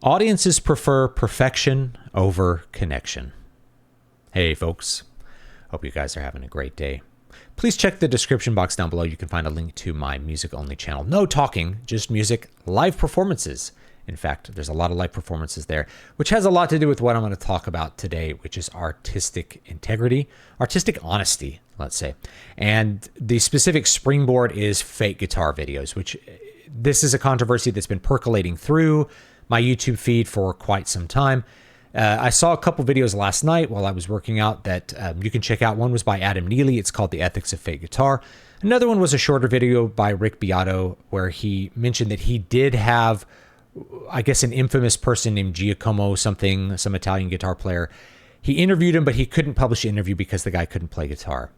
Audiences prefer perfection over connection. Hey, folks. Hope you guys are having a great day. Please check the description box down below. You can find a link to my music-only channel. No talking, just music, live performances. In fact, there's a lot of live performances there, which has a lot to do with what I'm going to talk about today, which is artistic integrity, artistic honesty, let's say. And the specific springboard is fake guitar videos, which this is a controversy that's been percolating through my YouTube feed for quite some time. I saw a couple videos last night while I was working out that you can check out. One was by Adam Neely. It's called The Ethics of Fake Guitar. Another one was a shorter video by Rick Beato where he mentioned that he did have, I guess, an infamous person named Giacomo something, some Italian guitar player. He interviewed him, but he couldn't publish the interview because the guy couldn't play guitar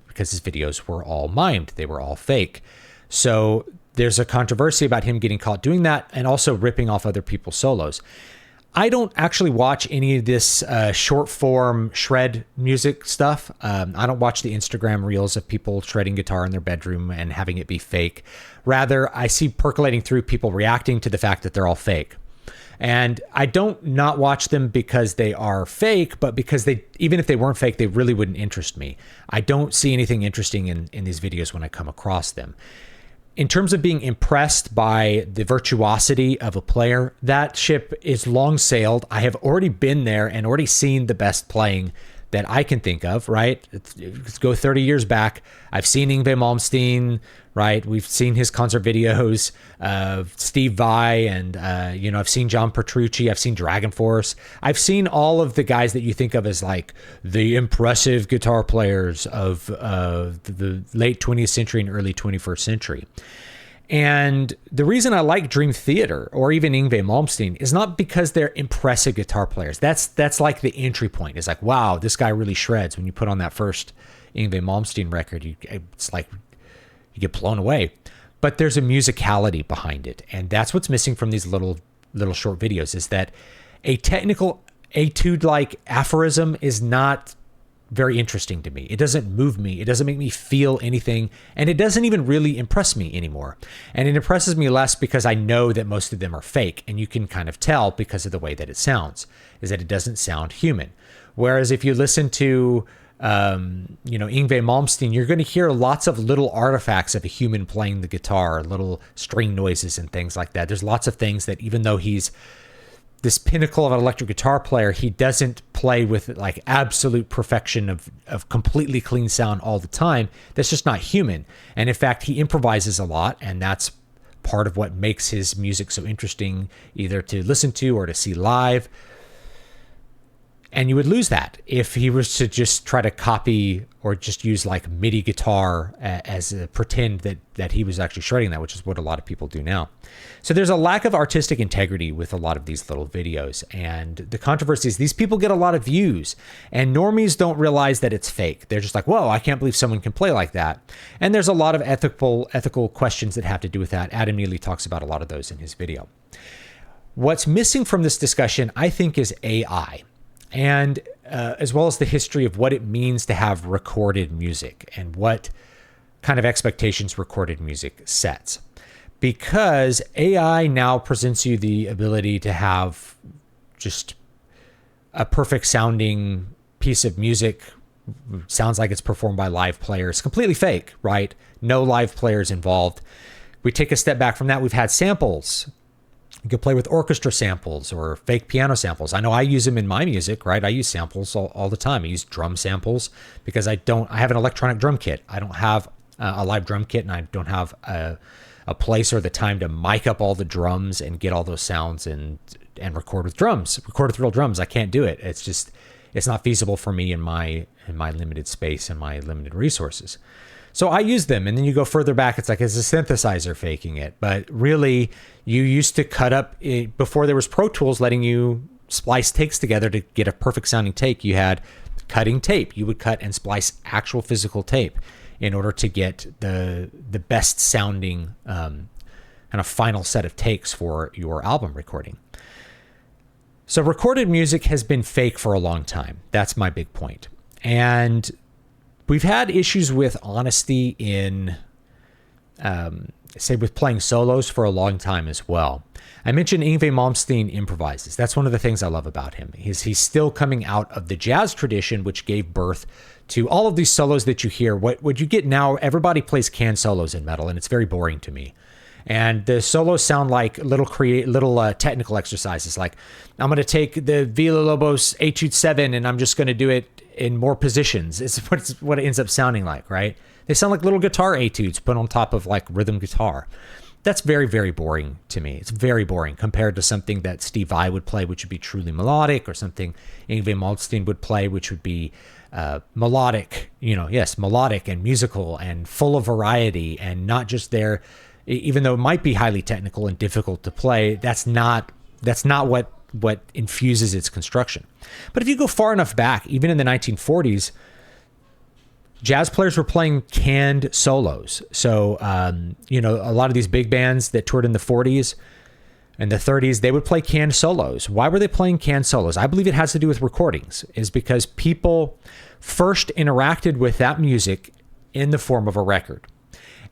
because his videos were all mimed. They were all fake. So there's a controversy about him getting caught doing that and also ripping off other people's solos. I don't actually watch any of this short form shred music stuff. I don't watch the Instagram reels of people shredding guitar in their bedroom and having it be fake. Rather, I see percolating through people reacting to the fact that they're all fake. And I don't not watch them because they are fake, but because they, even if they weren't fake, they really wouldn't interest me. I don't see anything interesting in these videos when I come across them. In terms of being impressed by the virtuosity of a player, that ship is long sailed. I have already been there and already seen the best playing that I can think of, right? Let's go 30 years back. I've seen Yngwie Malmsteen, right? We've seen his concert videos of Steve Vai and, I've seen John Petrucci. I've seen Dragon Force. I've seen all of the guys that you think of as like the impressive guitar players of the late 20th century and early 21st century. And the reason I like Dream Theater or even Yngwie Malmsteen is not because they're impressive guitar players. That's like the entry point. It's like, wow, this guy really shreds. When you put on that first Yngwie Malmsteen record, it's like you get blown away. But there's a musicality behind it, and that's what's missing from these little short videos. Is that a technical etude-like aphorism is not very interesting to me. It doesn't move me. It doesn't make me feel anything. And it doesn't even really impress me anymore. And it impresses me less because I know that most of them are fake. And you can kind of tell because of the way that it sounds, is that it doesn't sound human. Whereas if you listen to, Yngwie Malmsteen, you're going to hear lots of little artifacts of a human playing the guitar, little string noises and things like that. There's lots of things that even though he's this pinnacle of an electric guitar player, he doesn't play with like absolute perfection of completely clean sound all the time. That's just not human. And in fact, he improvises a lot, and that's part of what makes his music so interesting, either to listen to or to see live. And you would lose that if he was to just try to copy or just use like MIDI guitar as a pretend that he was actually shredding that, which is what a lot of people do now. So there's a lack of artistic integrity with a lot of these little videos. And the controversy is these people get a lot of views, and normies don't realize that it's fake. They're just like, whoa, I can't believe someone can play like that. And there's a lot of ethical questions that have to do with that. Adam Neely talks about a lot of those in his video. What's missing from this discussion, I think, is AI. And as well as the history of what it means to have recorded music and what kind of expectations recorded music sets. Because AI now presents you the ability to have just a perfect sounding piece of music. Sounds like it's performed by live players. Completely fake, right? No live players involved. We take a step back from that. We've had samples. You could play with orchestra samples or fake piano samples. I know I use them in my music, right? I use samples all the time. I use drum samples because I have an electronic drum kit. I don't have a live drum kit, and I don't have a place or the time to mic up all the drums and get all those sounds and record with real drums. I can't do it. It's not feasible for me in my limited space and my limited resources. So I use them, and then you go further back, it's like, it's a synthesizer faking it. But really, you used to cut up, before there was Pro Tools letting you splice takes together to get a perfect sounding take, you had cutting tape. You would cut and splice actual physical tape in order to get the best sounding kind of final set of takes for your album recording. So recorded music has been fake for a long time. That's my big point. And we've had issues with honesty in say with playing solos for a long time as well. I mentioned Yngwie Malmsteen improvises. That's one of the things I love about him. He's still coming out of the jazz tradition, which gave birth to all of these solos that you hear. What you get now, everybody plays canned solos in metal, and it's very boring to me. And the solos sound like little technical exercises. Like, I'm going to take the Villa-Lobos Etude 7 and I'm just going to do it in more positions. It's what it ends up sounding like, right? They sound like little guitar etudes put on top of like rhythm guitar. That's very, very boring to me. It's very boring compared to something that Steve Vai would play, which would be truly melodic, or something Yngwie Malmsteen would play, which would be melodic, melodic and musical and full of variety, and not just there, even though it might be highly technical and difficult to play, that's not what infuses its construction. But if you go far enough back, even in the 1940s, jazz players were playing canned solos. So, a lot of these big bands that toured in the 40s and the 30s, they would play canned solos. Why were they playing canned solos? I believe it has to do with recordings, is because people first interacted with that music in the form of a record.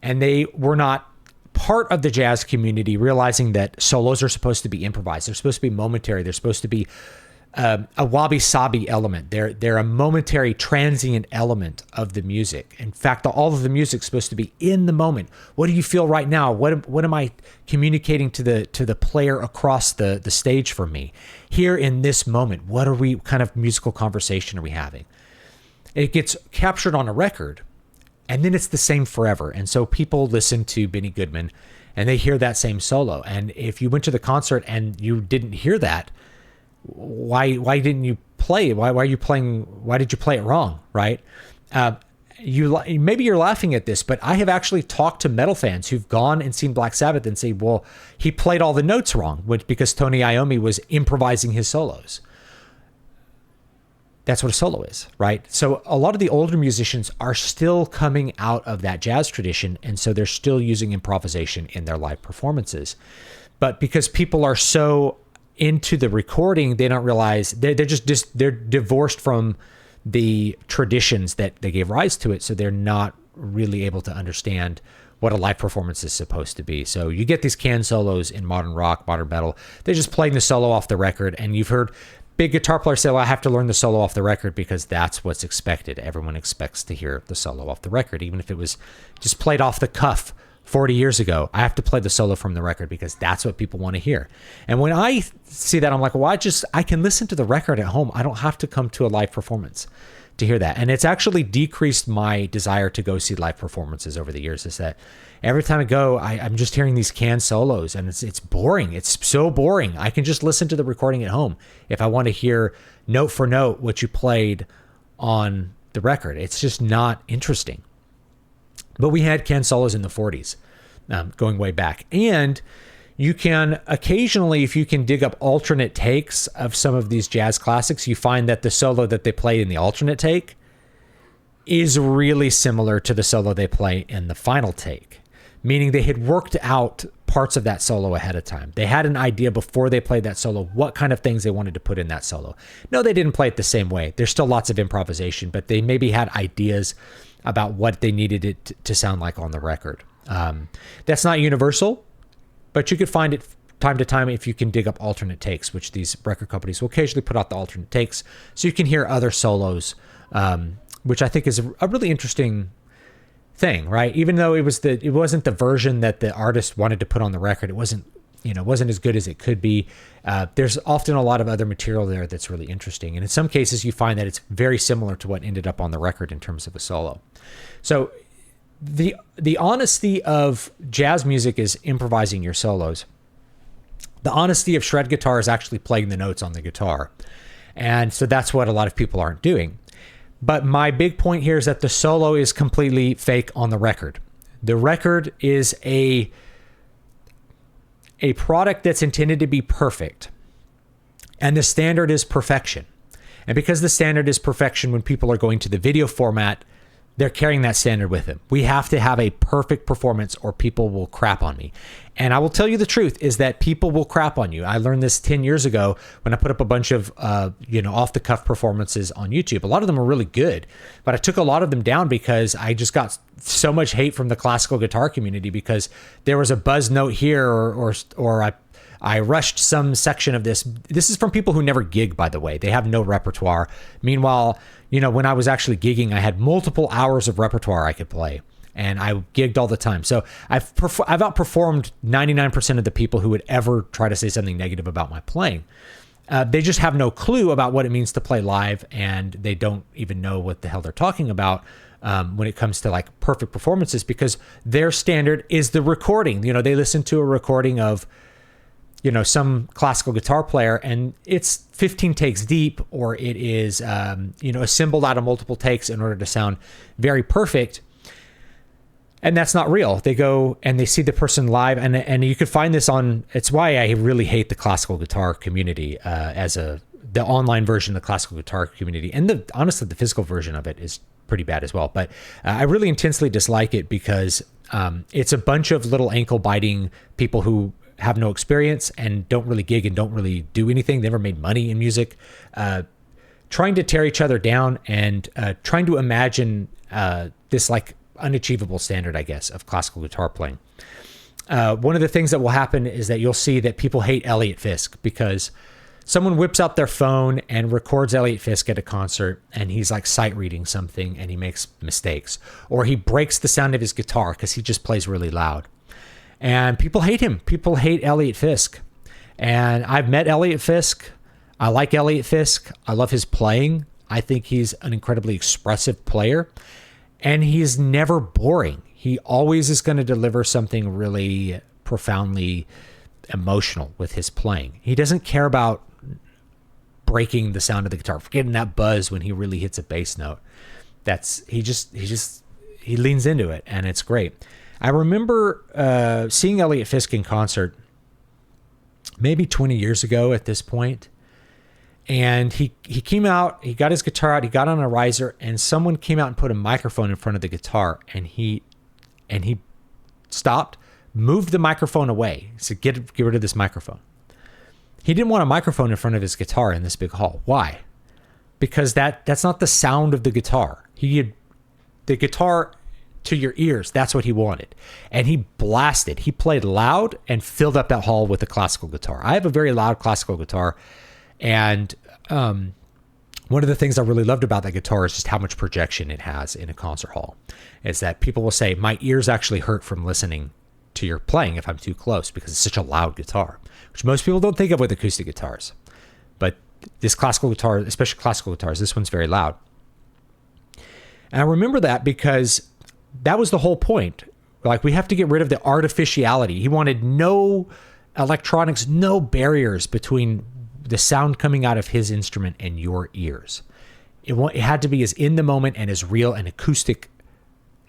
And they were not part of the jazz community, realizing that solos are supposed to be improvised. They're supposed to be momentary. They're supposed to be a wabi-sabi element. They're a momentary, transient element of the music. In fact, all of the music's supposed to be in the moment. What do you feel right now? What am I communicating to the player across the stage for me? Here in this moment, what kind of musical conversation are we having? It gets captured on a record, and then it's the same forever. And so people listen to Benny Goodman and they hear that same solo. And if you went to the concert and you didn't hear that, why didn't you play? Why are you playing? Why did you play it wrong? Right? Maybe you're laughing at this, but I have actually talked to metal fans who've gone and seen Black Sabbath and say, well, he played all the notes wrong, because Tony Iommi was improvising his solos. That's what a solo is, right? So a lot of the older musicians are still coming out of that jazz tradition, and so they're still using improvisation in their live performances. But because people are so into the recording, they don't realize they're divorced from the traditions that they gave rise to it, so they're not really able to understand what a live performance is supposed to be. So you get these canned solos in modern rock, modern metal. They're just playing the solo off the record, and you've heard big guitar players say, well, I have to learn the solo off the record because that's what's expected. Everyone expects to hear the solo off the record, even if it was just played off the cuff 40 years ago. I have to play the solo from the record because that's what people want to hear. And when I see that, I'm like, well, I can listen to the record at home. I don't have to come to a live performance to hear that. And it's actually decreased my desire to go see live performances over the years, is that every time I go, I'm just hearing these canned solos, and it's boring. It's so boring. I can just listen to the recording at home if I want to hear note for note what you played on the record. It's just not interesting. But we had canned solos in the 40s, going way back. And you can occasionally, if you can dig up alternate takes of some of these jazz classics, you find that the solo that they play in the alternate take is really similar to the solo they play in the final take, meaning they had worked out parts of that solo ahead of time. They had an idea before they played that solo what kind of things they wanted to put in that solo. No, they didn't play it the same way. There's still lots of improvisation, but they maybe had ideas about what they needed it to sound like on the record. That's not universal, but you could find it time to time if you can dig up alternate takes, which these record companies will occasionally put out the alternate takes, so you can hear other solos, which I think is a really interesting thing, right? Even though it wasn't the version that the artist wanted to put on the record, it wasn't as good as it could be. There's often a lot of other material there that's really interesting, and in some cases you find that it's very similar to what ended up on the record in terms of a solo. So the honesty of jazz music is improvising your solos. The honesty of shred guitar is actually playing the notes on the guitar. And so that's what a lot of people aren't doing. But my big point here is that the solo is completely fake on the record. The record is a product that's intended to be perfect. And the standard is perfection. And because the standard is perfection, when people are going to the video format, they're carrying that standard with them. We have to have a perfect performance or people will crap on me. And I will tell you the truth is that people will crap on you. I learned this 10 years ago when I put up a bunch of, off the cuff performances on YouTube. A lot of them were really good, but I took a lot of them down because I just got so much hate from the classical guitar community because there was a buzz note here or I rushed some section of this. This is from people who never gig, by the way. They have no repertoire. Meanwhile, when I was actually gigging, I had multiple hours of repertoire I could play, and I gigged all the time. So I've outperformed 99% of the people who would ever try to say something negative about my playing. They just have no clue about what it means to play live, and they don't even know what the hell they're talking about when it comes to like perfect performances, because their standard is the recording. They listen to a recording of some classical guitar player and it's 15 takes deep, or it is, assembled out of multiple takes in order to sound very perfect. And that's not real. They go and they see the person live, and you could find this on, it's why I really hate the classical guitar community the online version of the classical guitar community. And honestly, the physical version of it is pretty bad as well. But I really intensely dislike it because it's a bunch of little ankle biting people who have no experience and don't really gig and don't really do anything. They never made money in music, trying to tear each other down and trying to imagine this like unachievable standard, I guess, of classical guitar playing. One of the things that will happen is that you'll see that people hate Elliot Fisk because someone whips out their phone and records Elliot Fisk at a concert, and he's like sight reading something and he makes mistakes, or he breaks the sound of his guitar because he just plays really loud. And people hate him. People hate Elliot Fisk. And I've met Elliot Fisk. I like Elliot Fisk. I love his playing. I think he's an incredibly expressive player. And he's never boring. He always is going to deliver something really profoundly emotional with his playing. He doesn't care about breaking the sound of the guitar, getting that buzz when he really hits a bass note. He leans into it, and it's great. I remember seeing Elliot Fisk in concert maybe 20 years ago at this point, and he came out, he got his guitar out, he got on a riser, and someone came out and put a microphone in front of the guitar, and he stopped, moved the microphone away. He said, get rid of this microphone. He didn't want a microphone in front of his guitar in this big hall. Why? Because that's not the sound of the guitar. The guitar to your ears, that's what he wanted. And he blasted. He played loud and filled up that hall with a classical guitar. I have a very loud classical guitar, and one of the things I really loved about that guitar is just how much projection it has in a concert hall. Is that people will say, my ears actually hurt from listening to your playing if I'm too close because it's such a loud guitar, which most people don't think of with acoustic guitars. But this classical guitar, especially classical guitars, this one's very loud. And I remember that because that was the whole point. Like, we have to get rid of the artificiality. He wanted no electronics, no barriers between the sound coming out of his instrument and your ears. It had to be as in the moment and as real and acoustic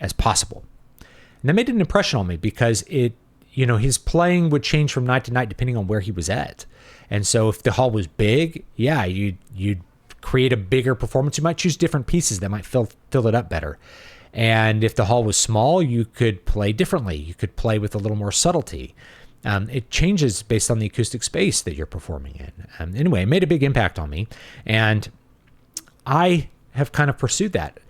as possible. And that made an impression on me because his playing would change from night to night depending on where he was at. And so if the hall was big, yeah, you'd create a bigger performance. You might choose different pieces that might fill it up better. And if the hall was small, you could play differently. You could play with a little more subtlety. It changes based on the acoustic space that you're performing in. Anyway, it made a big impact on me. And I have kind of pursued that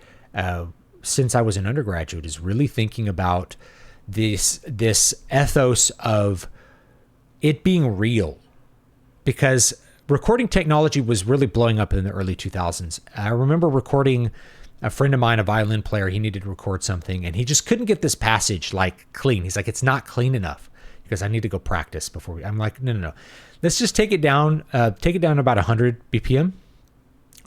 since I was an undergraduate, is really thinking about this ethos of it being real. Because recording technology was really blowing up in the early 2000s. I remember recording a friend of mine, a violin player. He needed to record something, and he just couldn't get this passage like clean. He's like, it's not clean enough because I need to go practice before. I'm like, no. Let's just take it down to about 100 BPM.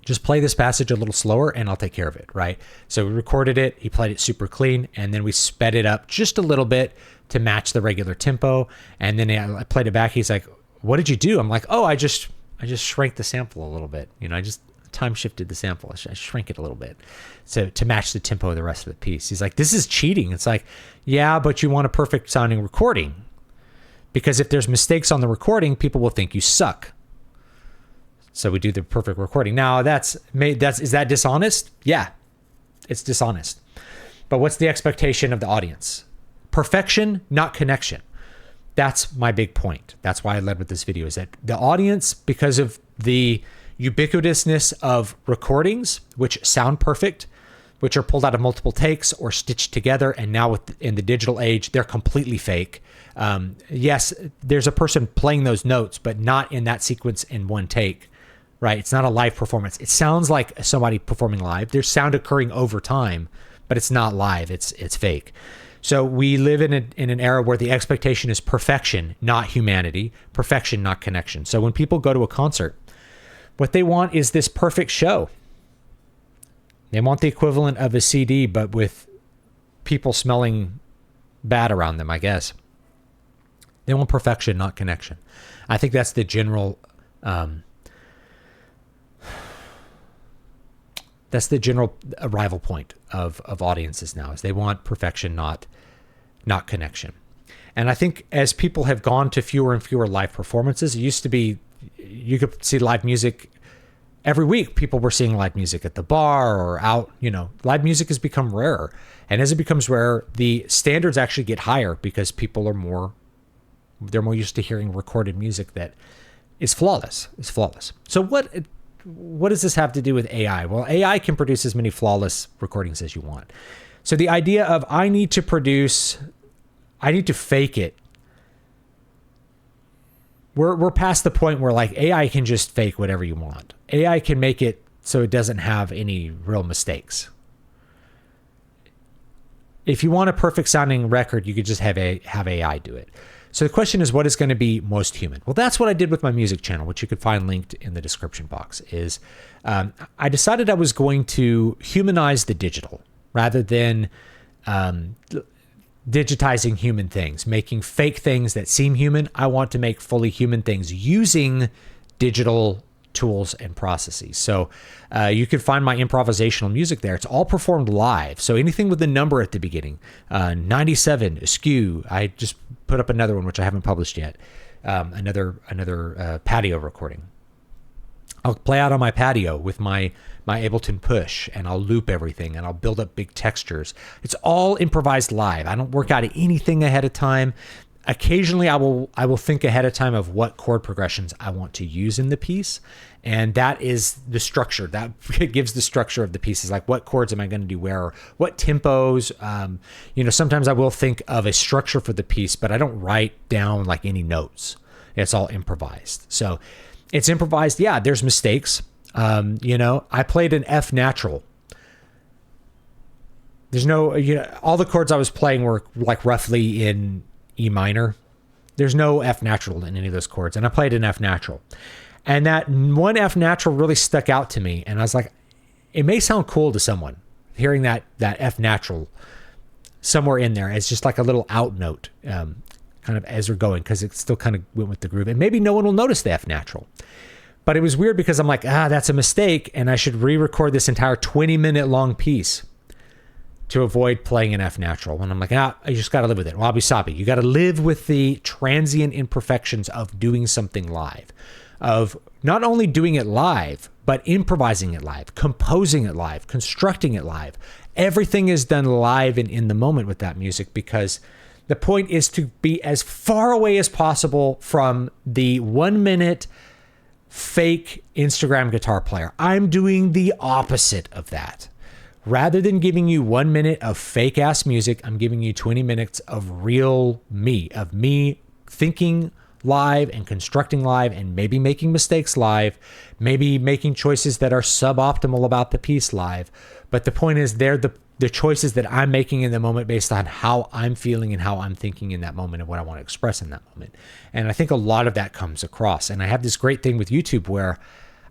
Just play this passage a little slower and I'll take care of it, right? So we recorded it. He played it super clean, and then we sped it up just a little bit to match the regular tempo. And then I played it back. He's like, what did you do? I'm like, I just shrank the sample a little bit. I just time shifted the sample. I shrank it a little bit to match the tempo of the rest of the piece. He's like, this is cheating. It's like, yeah, but you want a perfect sounding recording, because if there's mistakes on the recording, people will think you suck. So we do the perfect recording. Now is that dishonest? Yeah, it's dishonest. But what's the expectation of the audience? Perfection, not connection. That's my big point. That's why I led with this video, is that the audience, because of the ubiquitousness of recordings, which sound perfect, which are pulled out of multiple takes or stitched together, and now in the digital age, they're completely fake. Yes, there's a person playing those notes, but not in that sequence in one take, right? It's not a live performance. It sounds like somebody performing live. There's sound occurring over time, but it's not live. It's fake. So we live in an era where the expectation is perfection, not humanity, perfection, not connection. So when people go to a concert, what they want is this perfect show. They want the equivalent of a CD, but with people smelling bad around them, I guess. They want perfection, not connection. I think that's the general arrival point of audiences now, is they want perfection, not connection. And I think as people have gone to fewer and fewer live performances, it used to be you could see live music every week. People were seeing live music at the bar or out. Live music has become rarer. And as it becomes rarer, the standards actually get higher because people are more used to hearing recorded music that is flawless. So what does this have to do with AI? Well, AI can produce as many flawless recordings as you want. So the idea of I need to fake it. We're past the point where like AI can just fake whatever you want. AI can make it so it doesn't have any real mistakes. If you want a perfect sounding record, you could just have AI do it. So the question is, what is going to be most human? Well, that's what I did with my music channel, which you could find linked in the description box. Is I decided I was going to humanize the digital rather than digitizing human things, making fake things that seem human. I want to make fully human things using digital tools and processes. So you can find my improvisational music there. It's all performed live. So anything with the number at the beginning, 97 askew. I just put up another one, which I haven't published yet. Another patio recording. I'll play out on my patio with my Ableton Push, and I'll loop everything, and I'll build up big textures. It's all improvised live. I don't work out anything ahead of time. Occasionally, I will think ahead of time of what chord progressions I want to use in the piece, and that is the structure. That gives the structure of the piece. Is like, what chords am I going to do where, or what tempos? Sometimes I will think of a structure for the piece, but I don't write down like any notes. It's all improvised. So it's improvised. Yeah, there's mistakes. I played an F natural. There's no, all the chords I was playing were like roughly in E minor. There's no F natural in any of those chords. And I played an F natural. And that one F natural really stuck out to me. And I was like, it may sound cool to someone hearing that F natural somewhere in there as just like a little out note, kind of as we're going, because it still kind of went with the groove. And maybe no one will notice the F natural. But it was weird because I'm like, that's a mistake. And I should re-record this entire 20-minute long piece to avoid playing an F natural. And I'm like, I just got to live with it. Wabi sabi. You got to live with the transient imperfections of doing something live, of not only doing it live, but improvising it live, composing it live, constructing it live. Everything is done live and in the moment with that music, because the point is to be as far away as possible from the 1 minute fake Instagram guitar player. I'm doing the opposite of that. Rather than giving you 1 minute of fake ass music, I'm giving you 20 minutes of real me, of me thinking live and constructing live and maybe making mistakes live, maybe making choices that are suboptimal about the piece live. But the point is, they're the choices that I'm making in the moment based on how I'm feeling and how I'm thinking in that moment and what I want to express in that moment. And I think a lot of that comes across. And I have this great thing with YouTube where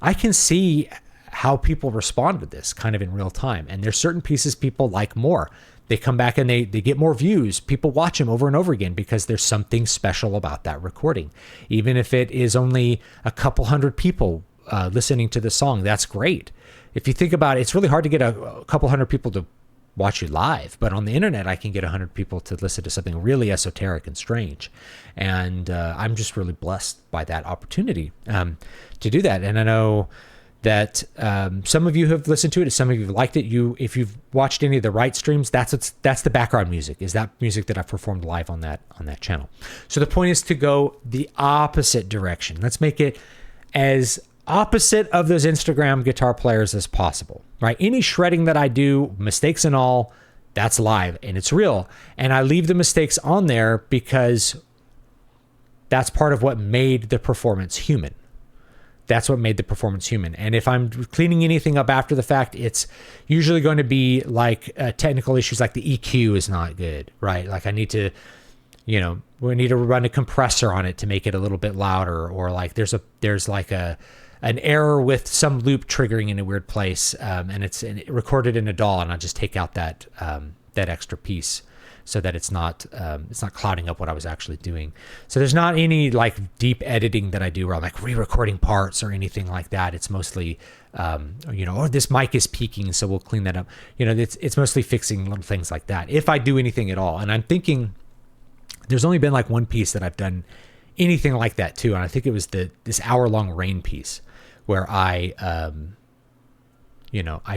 I can see how people respond to this kind of in real time. And there's certain pieces people like more. They come back and they get more views. People watch them over and over again because there's something special about that recording. Even if it is only a couple hundred people listening to the song, that's great. If you think about it, it's really hard to get a couple hundred people to watch you live, but on the internet, I can get 100 people to listen to something really esoteric and strange. And I'm just really blessed by that opportunity to do that. And I know, that some of you have listened to it, some of you have liked it. If you've watched any of the right streams, that's the background music, is that music that I've performed live on that channel. So the point is to go the opposite direction. Let's make it as opposite of those Instagram guitar players as possible, right? Any shredding that I do, mistakes and all, that's live and it's real. And I leave the mistakes on there because that's part of what made the performance human. That's what made the performance human. And if I'm cleaning anything up after the fact, it's usually going to be like technical issues, like the EQ is not good, right? Like I need to, we need to run a compressor on it to make it a little bit louder, or like there's like an error with some loop triggering in a weird place, and it's recorded in a DAW, and I'll just take out that extra piece, so that it's not clouding up what I was actually doing. So there's not any like deep editing that I do where I'm like re-recording parts or anything like that. It's mostly, this mic is peaking, so we'll clean that up. It's mostly fixing little things like that, if I do anything at all. And I'm thinking there's only been like one piece that I've done anything like that too, and I think it was this hour-long rain piece where I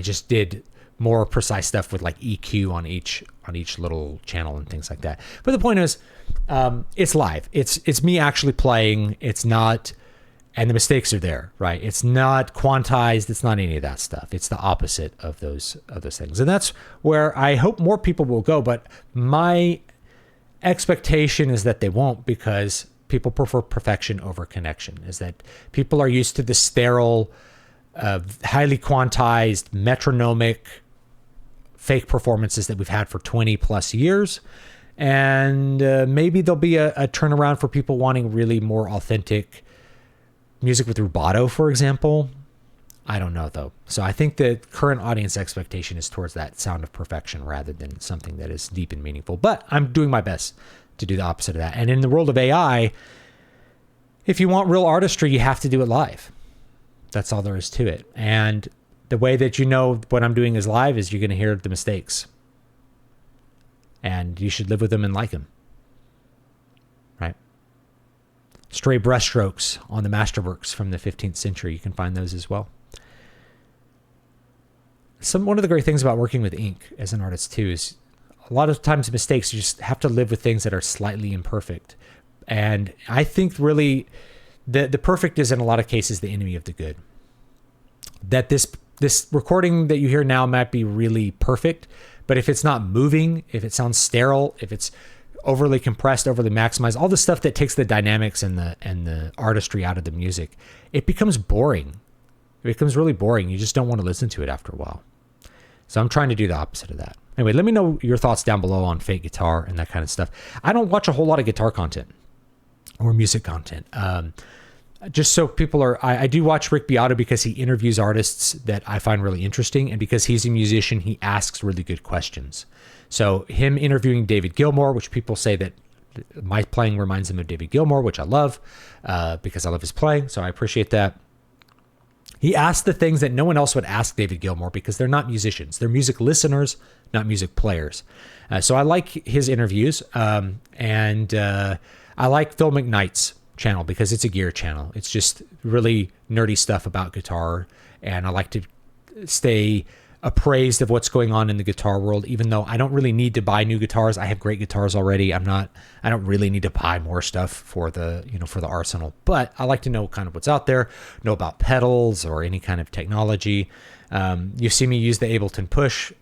just did more precise stuff with like EQ on each little channel and things like that. But the point is, it's live. It's me actually playing. It's not, and the mistakes are there, right? It's not quantized. It's not any of that stuff. It's the opposite of those things. And that's where I hope more people will go. But my expectation is that they won't, because people prefer perfection over connection. Is that people are used to the sterile, highly quantized, metronomic, fake performances that we've had for 20 plus years. And maybe there'll be a turnaround for people wanting really more authentic music with rubato, for example. I don't know though. So I think the current audience expectation is towards that sound of perfection rather than something that is deep and meaningful. But I'm doing my best to do the opposite of that. And in the world of AI, if you want real artistry, you have to do it live. That's all there is to it. And the way that you know what I'm doing is live is you're going to hear the mistakes. And you should live with them and like them. Right? Stray brushstrokes on the masterworks from the 15th century. You can find those as well. One of the great things about working with ink as an artist too is a lot of times mistakes, you just have to live with things that are slightly imperfect. And I think really the perfect is in a lot of cases the enemy of the good. That this recording that you hear now might be really perfect, but if it's not moving, if it sounds sterile, if it's overly compressed, overly maximized, all the stuff that takes the dynamics and the artistry out of the music, it becomes boring. It becomes really boring. You just don't want to listen to it after a while. So I'm trying to do the opposite of that. Anyway, let me know your thoughts down below on fake guitar and that kind of stuff. I don't watch a whole lot of guitar content or music content. Just so people are, I do watch Rick Beato because he interviews artists that I find really interesting, and because he's a musician, he asks really good questions. So him interviewing David Gilmour, which people say that my playing reminds him of David Gilmour, which I love because I love his playing, so I appreciate that. He asked the things that no one else would ask David Gilmour because they're not musicians. They're music listeners, not music players. So I like his interviews, and I like Phil McKnight's channel because it's a gear channel. It's just really nerdy stuff about guitar, and I like to stay appraised of what's going on in the guitar world, even though I don't really need to buy new guitars. I have great guitars already. I don't really need to buy more stuff for the arsenal, but I like to know kind of what's out there, know about pedals or any kind of technology. You see me use the Ableton Push.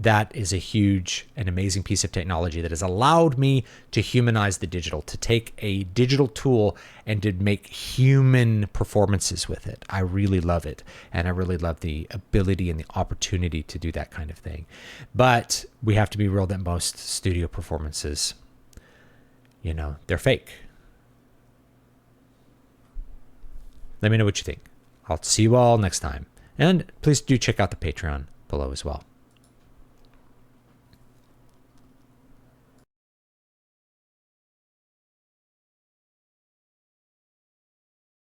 That is a huge and amazing piece of technology that has allowed me to humanize the digital, to take a digital tool and to make human performances with it. I really love it. And I really love the ability and the opportunity to do that kind of thing. But we have to be real that most studio performances, they're fake. Let me know what you think. I'll see you all next time. And please do check out the Patreon below as well.